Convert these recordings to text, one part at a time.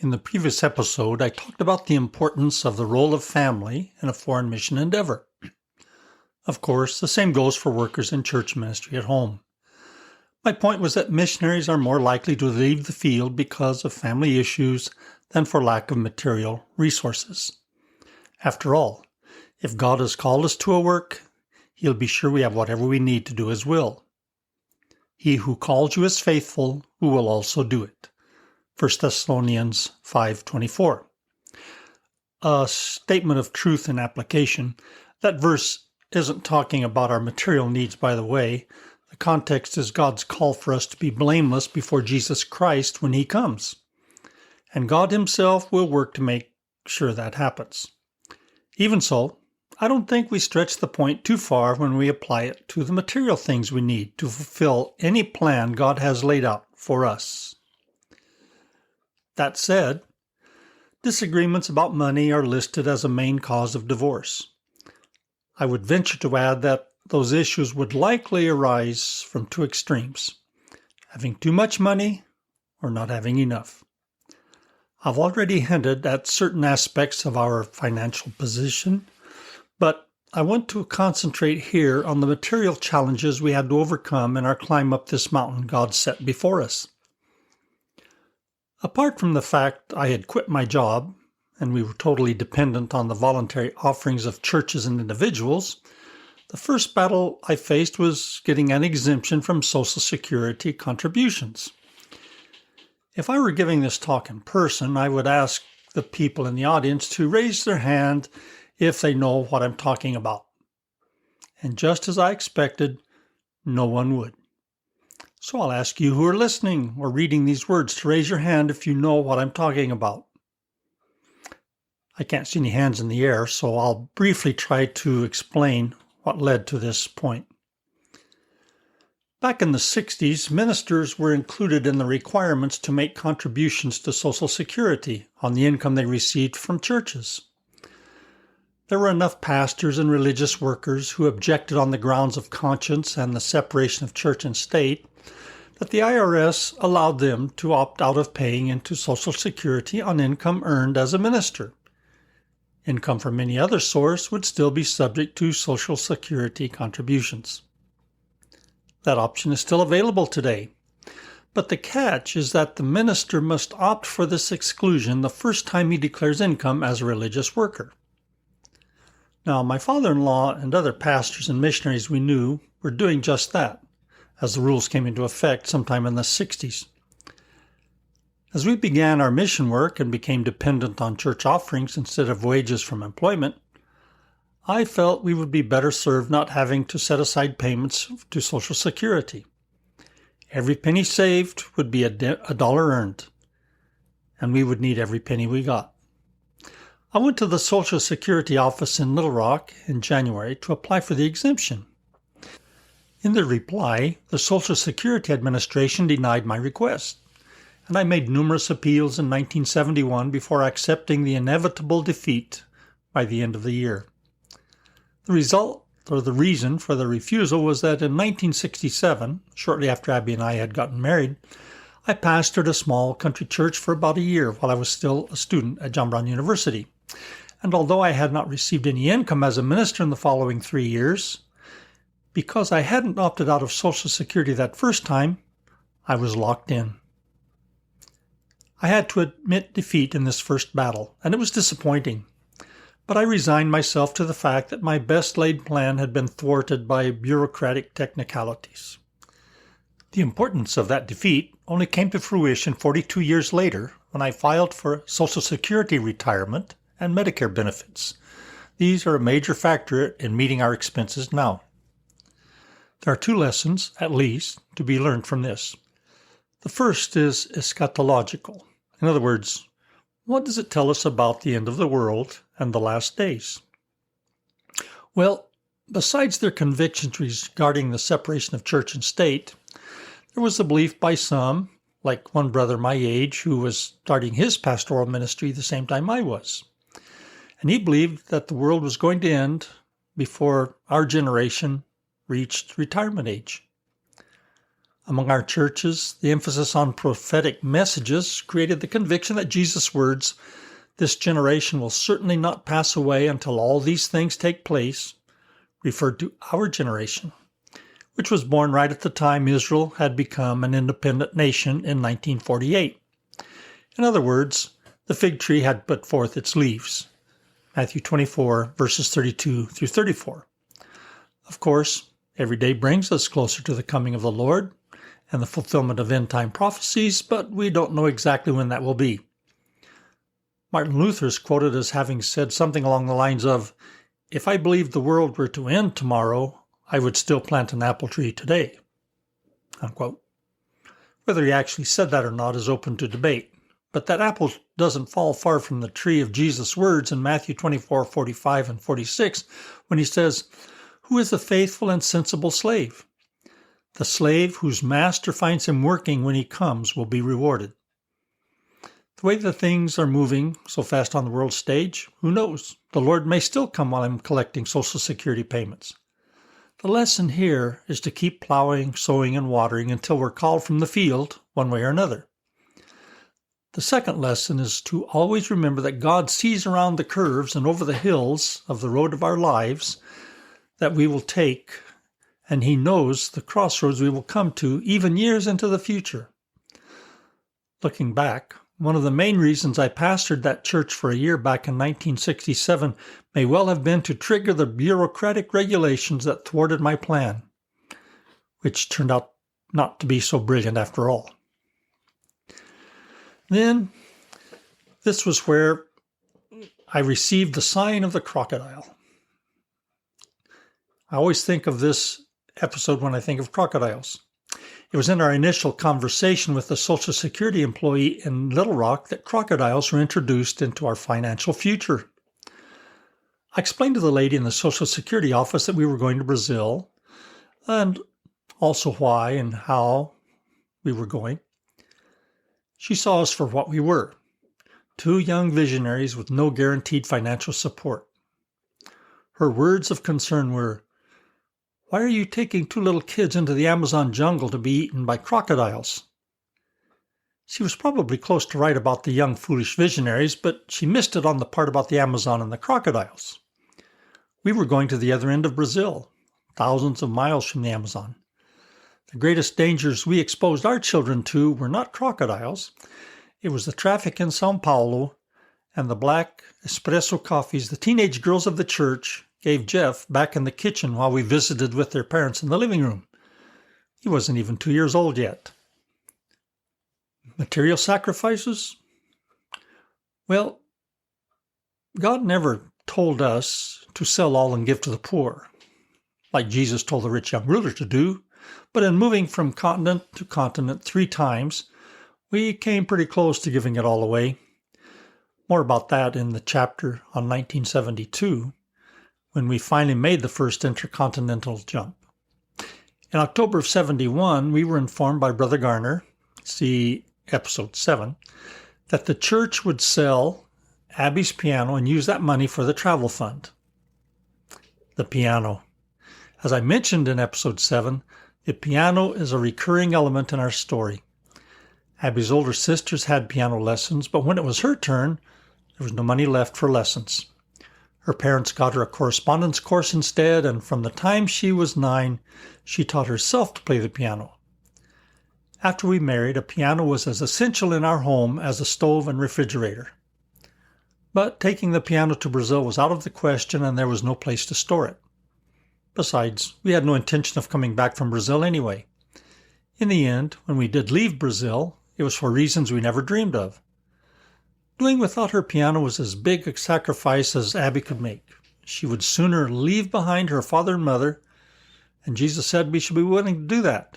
In the previous episode, I talked about the importance of the role of family in a foreign mission endeavor. Of course, the same goes for workers in church ministry at home. My point was that missionaries are more likely to leave the field because of family issues than for lack of material resources. After all, if God has called us to a work, He'll be sure we have whatever we need to do His will. He who calls you is faithful, who will also do it. 1 Thessalonians 5:24. A statement of truth and application. That verse isn't talking about our material needs, by the way. The context is God's call for us to be blameless before Jesus Christ when He comes. And God Himself will work to make sure that happens. Even so, I don't think we stretch the point too far when we apply it to the material things we need to fulfill any plan God has laid out for us. That said, disagreements about money are listed as a main cause of divorce. I would venture to add that those issues would likely arise from two extremes: having too much money or not having enough. I've already hinted at certain aspects of our financial position, but I want to concentrate here on the material challenges we had to overcome in our climb up this mountain God set before us. Apart from the fact I had quit my job, and we were totally dependent on the voluntary offerings of churches and individuals, the first battle I faced was getting an exemption from Social Security contributions. If I were giving this talk in person, I would ask the people in the audience to raise their hand if they know what I'm talking about. And just as I expected, no one would. So I'll ask you who are listening or reading these words to raise your hand if you know what I'm talking about. I can't see any hands in the air, so I'll briefly try to explain what led to this point. Back in the 60s, ministers were included in the requirements to make contributions to Social Security on the income they received from churches. There were enough pastors and religious workers who objected on the grounds of conscience and the separation of church and state that the IRS allowed them to opt out of paying into Social Security on income earned as a minister. Income from any other source would still be subject to Social Security contributions. That option is still available today. But the catch is that the minister must opt for this exclusion the first time he declares income as a religious worker. Now, my father-in-law and other pastors and missionaries we knew were doing just that, as the rules came into effect sometime in the 60s. As we began our mission work and became dependent on church offerings instead of wages from employment, I felt we would be better served not having to set aside payments to Social Security. Every penny saved would be a dollar earned, and we would need every penny we got. I went to the Social Security office in Little Rock in January to apply for the exemption. In their reply, the Social Security Administration denied my request, and I made numerous appeals in 1971 before accepting the inevitable defeat by the end of the year. The result, or the reason for the refusal, was that in 1967, shortly after Abby and I had gotten married, I pastored a small country church for about a year while I was still a student at John Brown University. And although I had not received any income as a minister in the following 3 years, because I hadn't opted out of Social Security that first time, I was locked in. I had to admit defeat in this first battle, and it was disappointing. But I resigned myself to the fact that my best laid plan had been thwarted by bureaucratic technicalities. The importance of that defeat only came to fruition 42 years later when I filed for Social Security retirement and Medicare benefits. These are a major factor in meeting our expenses now. There are 2 lessons, at least, to be learned from this. The first is eschatological. In other words, what does it tell us about the end of the world and the last days? Well, besides their convictions regarding the separation of church and state, there was the belief by some, like one brother my age who was starting his pastoral ministry the same time I was. And he believed that the world was going to end before our generation reached retirement age. Among our churches, the emphasis on prophetic messages created the conviction that Jesus' words, "This generation will certainly not pass away until all these things take place," referred to our generation, which was born right at the time Israel had become an independent nation in 1948. In other words, the fig tree had put forth its leaves. Matthew 24, verses 32 through 34. Of course, every day brings us closer to the coming of the Lord and the fulfillment of end-time prophecies, but we don't know exactly when that will be. Martin Luther is quoted as having said something along the lines of, "If I believed the world were to end tomorrow, I would still plant an apple tree today." Unquote. Whether he actually said that or not is open to debate, but that apple doesn't fall far from the tree of Jesus' words in Matthew 24, 45, and 46, when he says, "Who is a faithful and sensible slave? The slave whose master finds him working when he comes will be rewarded." The way the things are moving so fast on the world stage, who knows? The Lord may still come while I'm collecting Social Security payments. The lesson here is to keep plowing, sowing, and watering until we're called from the field, one way or another. The second lesson is to always remember that God sees around the curves and over the hills of the road of our lives that we will take, and He knows the crossroads we will come to even years into the future. Looking back, one of the main reasons I pastored that church for a year back in 1967 may well have been to trigger the bureaucratic regulations that thwarted my plan, which turned out not to be so brilliant after all. Then, this was where I received the sign of the crocodile. I always think of this episode when I think of crocodiles. It was in our initial conversation with the Social Security employee in Little Rock that crocodiles were introduced into our financial future. I explained to the lady in the Social Security office that we were going to Brazil, and also why and how we were going. She saw us for what we were, two young visionaries with no guaranteed financial support. Her words of concern were, "Why are you taking two little kids into the Amazon jungle to be eaten by crocodiles?" She was probably close to right about the young foolish visionaries, but she missed it on the part about the Amazon and the crocodiles. We were going to the other end of Brazil, thousands of miles from the Amazon. The greatest dangers we exposed our children to were not crocodiles. It was the traffic in São Paulo and the black espresso coffees the teenage girls of the church gave Jeff back in the kitchen while we visited with their parents in the living room. He wasn't even 2 years old yet. Material sacrifices? Well, God never told us to sell all and give to the poor, like Jesus told the rich young ruler to do, but in moving from continent to continent 3 times, we came pretty close to giving it all away. More about that in the chapter on 1972, when we finally made the first intercontinental jump. In October of 71, we were informed by Brother Garner, see episode 7, that the church would sell Abby's piano and use that money for the travel fund. The piano. As I mentioned in episode 7, the piano is a recurring element in our story. Abby's older sisters had piano lessons, but when it was her turn, there was no money left for lessons. Her parents got her a correspondence course instead, and from the time she was 9, she taught herself to play the piano. After we married, a piano was as essential in our home as a stove and refrigerator. But taking the piano to Brazil was out of the question, and there was no place to store it. Besides, we had no intention of coming back from Brazil anyway. In the end, when we did leave Brazil, it was for reasons we never dreamed of. Doing without her piano was as big a sacrifice as Abby could make. She would sooner leave behind her father and mother, and Jesus said we should be willing to do that.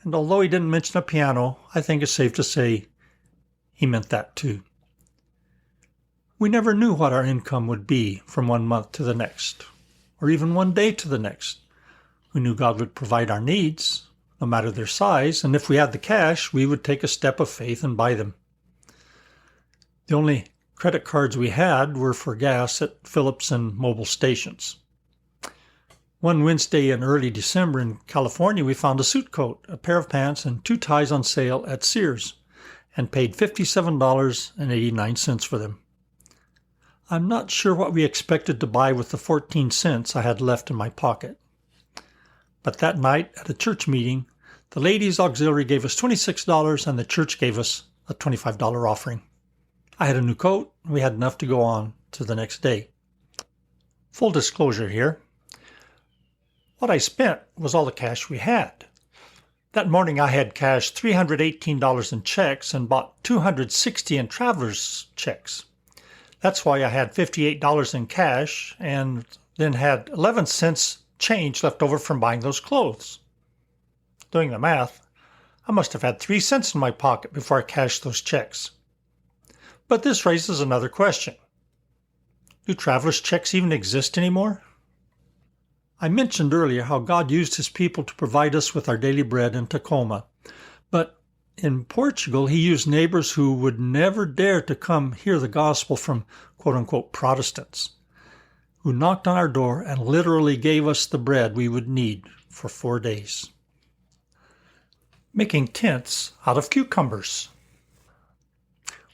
And although he didn't mention a piano, I think it's safe to say he meant that too. We never knew what our income would be from one month to the next, or even one day to the next. We knew God would provide our needs, no matter their size, and if we had the cash, we would take a step of faith and buy them. The only credit cards we had were for gas at Phillips and Mobil stations. One Wednesday in early December in California, we found a suit coat, a pair of pants, and 2 ties on sale at Sears, and paid $57.89 for them. I'm not sure what we expected to buy with the 14 cents I had left in my pocket. But that night at a church meeting, the ladies' auxiliary gave us $26 and the church gave us a $25 offering. I had a new coat, and we had enough to go on to the next day. Full disclosure here. What I spent was all the cash we had. That morning I had cashed $318 in checks and bought $260 in traveler's checks. That's why I had $58 in cash and then had 11 cents change left over from buying those clothes. Doing the math, I must have had 3 cents in my pocket before I cashed those checks. But this raises another question. Do traveler's checks even exist anymore? I mentioned earlier how God used His people to provide us with our daily bread in Tacoma. But in Portugal, He used neighbors who would never dare to come hear the gospel from quote-unquote Protestants, who knocked on our door and literally gave us the bread we would need for 4 days. Making tents out of cucumbers.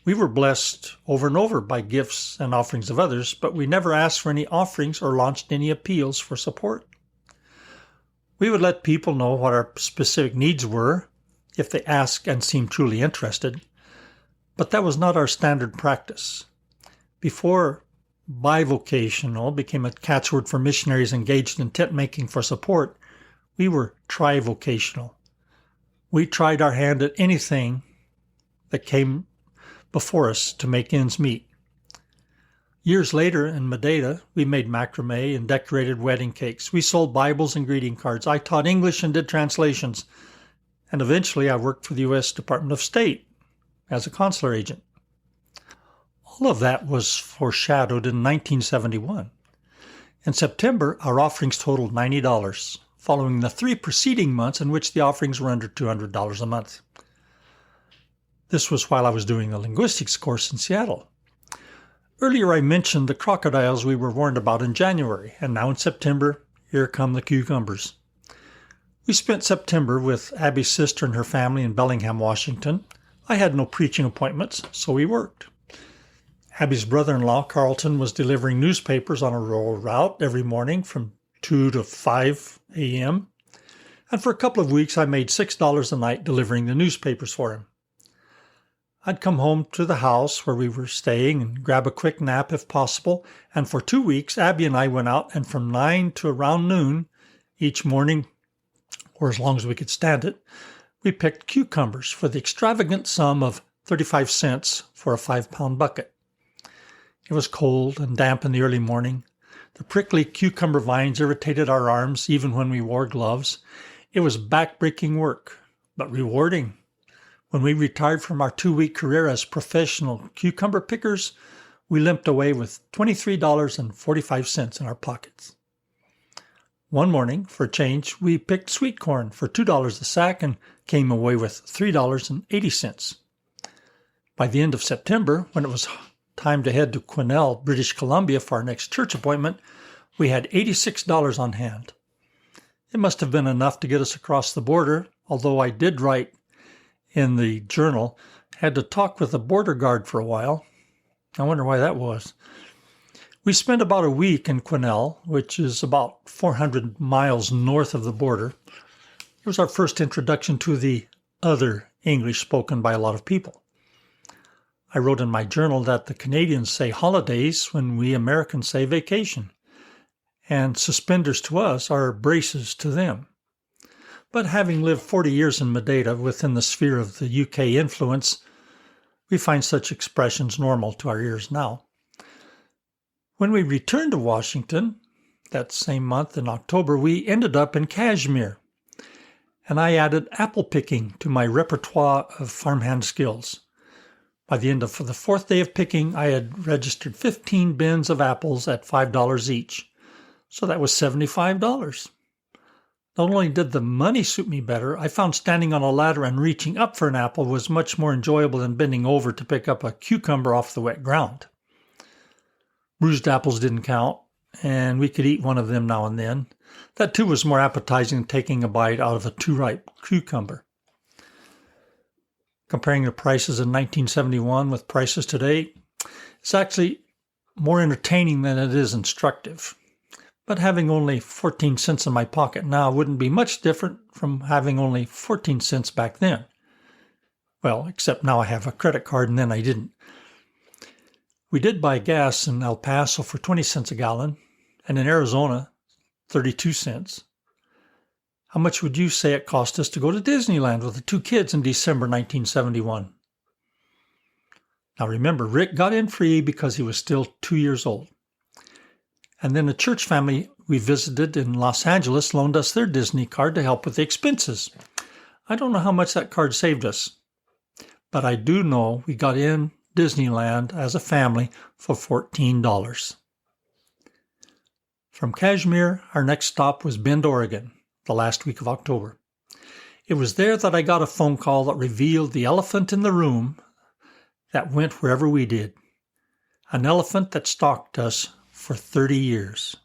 We were blessed over and over by gifts and offerings of others, but we never asked for any offerings or launched any appeals for support. We would let people know what our specific needs were if they asked and seemed truly interested, but that was not our standard practice. Before bivocational became a catchword for missionaries engaged in tent making for support, we were trivocational. We tried our hand at anything that came before us to make ends meet. Years later in Madeira, we made macrame and decorated wedding cakes. We sold Bibles and greeting cards. I taught English and did translations. And eventually I worked for the U.S. Department of State as a consular agent. All of that was foreshadowed in 1971. In September, our offerings totaled $90, following the 3 preceding months in which the offerings were under $200 a month. This was while I was doing a linguistics course in Seattle. Earlier I mentioned the crocodiles we were warned about in January, and now in September, here come the cucumbers. We spent September with Abby's sister and her family in Bellingham, Washington. I had no preaching appointments, so we worked. Abby's brother-in-law, Carlton, was delivering newspapers on a rural route every morning from 2 to 5 a.m., and for a couple of weeks I made $6 a night delivering the newspapers for him. I'd come home to the house where we were staying and grab a quick nap if possible, and for 2 weeks Abby and I went out, and from 9 to around noon each morning, or as long as we could stand it, we picked cucumbers for the extravagant sum of 35 cents for a 5-pound bucket. It was cold and damp in the early morning. The prickly cucumber vines irritated our arms even when we wore gloves. It was back-breaking work, but rewarding. When we retired from our 2-week career as professional cucumber pickers, we limped away with $23.45 in our pockets. One morning, for a change, we picked sweet corn for $2 a sack and came away with $3.80. By the end of September, when it was time to head to Quesnel, British Columbia for our next church appointment, we had $86 on hand. It must have been enough to get us across the border, although I did write in the journal, had to talk with the border guard for a while. I wonder why that was. We spent about a week in Quesnel, which is about 400 miles north of the border. It was our first introduction to the other English spoken by a lot of people. I wrote in my journal that the Canadians say holidays when we Americans say vacation, and suspenders to us are braces to them. But having lived 40 years in Madeira within the sphere of the UK influence, we find such expressions normal to our ears now. When we returned to Washington, that same month in October, we ended up in Kashmir, and I added apple picking to my repertoire of farmhand skills. By the end of the 4th day of picking, I had registered 15 bins of apples at $5 each, so that was $75. Not only did the money suit me better, I found standing on a ladder and reaching up for an apple was much more enjoyable than bending over to pick up a cucumber off the wet ground. Bruised apples didn't count, and we could eat one of them now and then. That too was more appetizing than taking a bite out of a too ripe cucumber. Comparing the prices in 1971 with prices today, it's actually more entertaining than it is instructive. But having only 14 cents in my pocket now wouldn't be much different from having only 14 cents back then. Well, except now I have a credit card and then I didn't. We did buy gas in El Paso for 20 cents a gallon and in Arizona, 32 cents. How much would you say it cost us to go to Disneyland with the 2 kids in December 1971? Now remember, Rick got in free because he was still 2 years old. And then a church family we visited in Los Angeles loaned us their Disney card to help with the expenses. I don't know how much that card saved us, but I do know we got in Disneyland as a family for $14. From Kashmir, our next stop was Bend, Oregon, the last week of October. It was there that I got a phone call that revealed the elephant in the room that went wherever we did. An elephant that stalked us for 30 years.